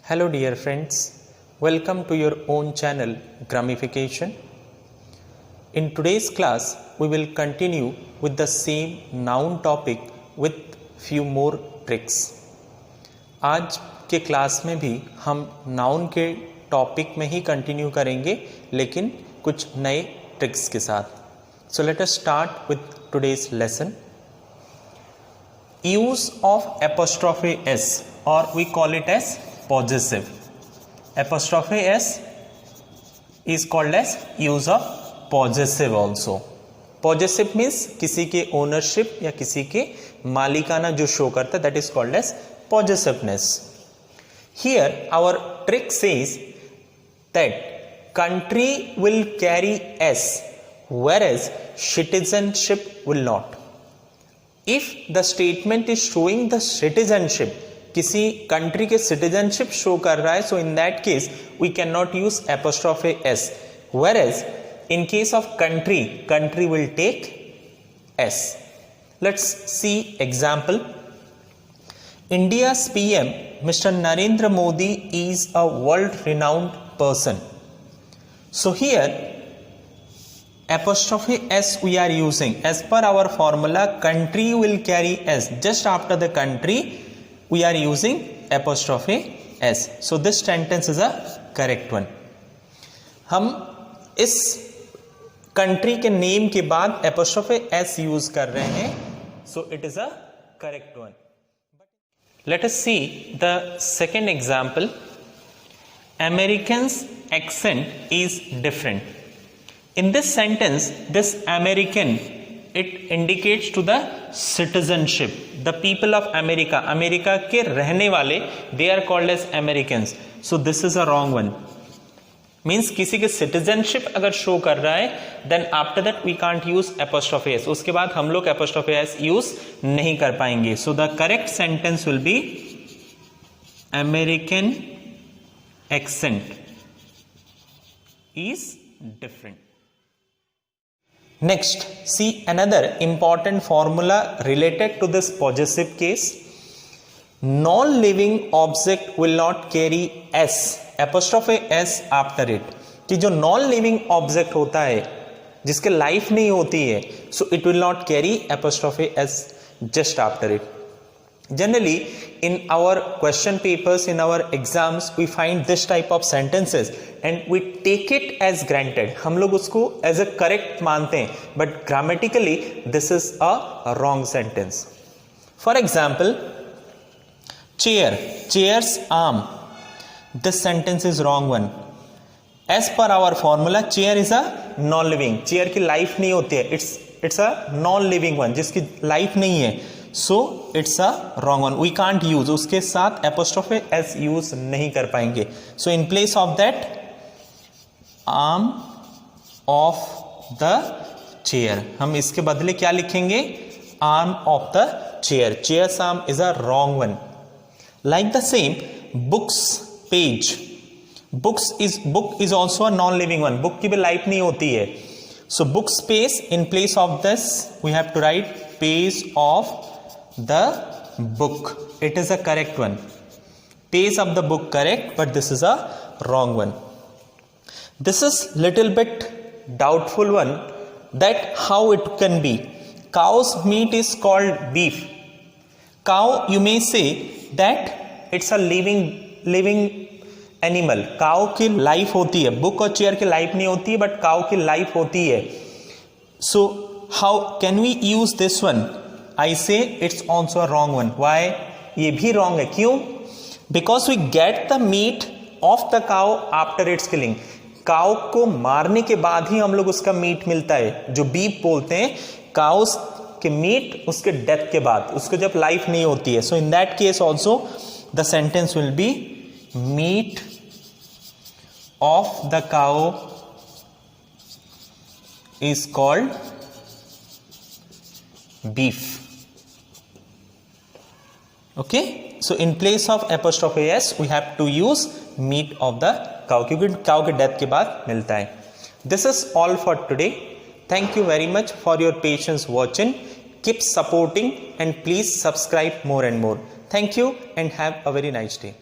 Hello dear friends, welcome to your own channel Gramification. In today's class, we will continue with the same noun topic with few more tricks. आज के class में भी हम noun के topic में ही continue करेंगे लेकिन कुछ नए ट्रिक्स के साथ. So let us start with today's lesson. Use of apostrophe s, or we call it as possessive. Apostrophe s is called as use of possessive also. Possessive means किसी के ownership या किसी के मालिकाना जो शो करता है, that is called as possessiveness. Here our trick says that country will carry s whereas citizenship will not. If the statement is showing the citizenship, किसी कंट्री के सिटीजनशिप शो कर रहा है, so in that case we can not use apostrophe S, whereas in case of country will take s. Let's see example. India's PM Mr. Narendra Modi is a world renowned person. So here apostrophe s we are using. As per our formula, country will carry s. Just after the country we are using apostrophe s. So this sentence is a correct one. हम इस country के name के बाद apostrophe s use कर रहे हैं, so it is a correct one. Let us see the second example. American's accent is different. In this sentence, this American, it indicates to the citizenship. The people of America, America के रहने वाले, they are called as Americans. So this is a wrong one. Means किसी के citizenship अगर show कर रहा है, then after that we can't use apostrophe s. उसके बाद हम लोग apostrophe s use नहीं कर पाएंगे. So the correct sentence will be American accent is different. Next, see another important formula related to this possessive case. Non-living object will not carry s, apostrophe s after it. कि जो non-living object होता है, जिसके life नहीं होती है, so it will not carry apostrophe s just after it. Generally, in our question papers, in our exams, we find this type of sentences and we take it as granted. हम लोग उसको as a correct मानते हैं, but grammatically this is a wrong sentence. For example, chair's arm. This sentence is wrong one. As per our formula, chair is a non-living. chair की life नहीं होती है. It's a non-living one, जिसकी life नहीं है. So it's a wrong one. We can't use. उसके साथ apostrophe s use नहीं कर पाएंगे. So in place of that, arm of the chair. हम इसके बदले क्या लिखेंगे? Arm of the chair. Chair's arm is a wrong one. Like the same, books page. Book is also a non-living one. Book की भी life नहीं होती है. So book space, in place of this we have to write page of the book. It is a correct one. Page of the book correct, but this is a wrong one. This is little bit doubtful one, that how it can be. Cow's meat is called beef. Cow, you may say that it's a living animal. Cow की life होती है. Book और chair की life नहीं होती है, but cow की life होती है. So how can we use this one? I say it's also a wrong one. Why? ये भी wrong है. क्यों? Because we get the meat of the cow after its killing. Cow को मारने के बाद ही हम लोग उसका मीट मिलता है, जो बीफ बोलते हैं. काउस के मीट उसके डेथ के बाद, उसको जब लाइफ नहीं होती है. So in that case also the sentence will be meat of the cow is called beef. Okay, so in place of apostrophe s we have to use meat of the cow, क्योंकि cow के death के बाद मिलता है. This is all for today. Thank you very much for your patience watching. Keep supporting and please subscribe more and more. Thank you and have a very nice day.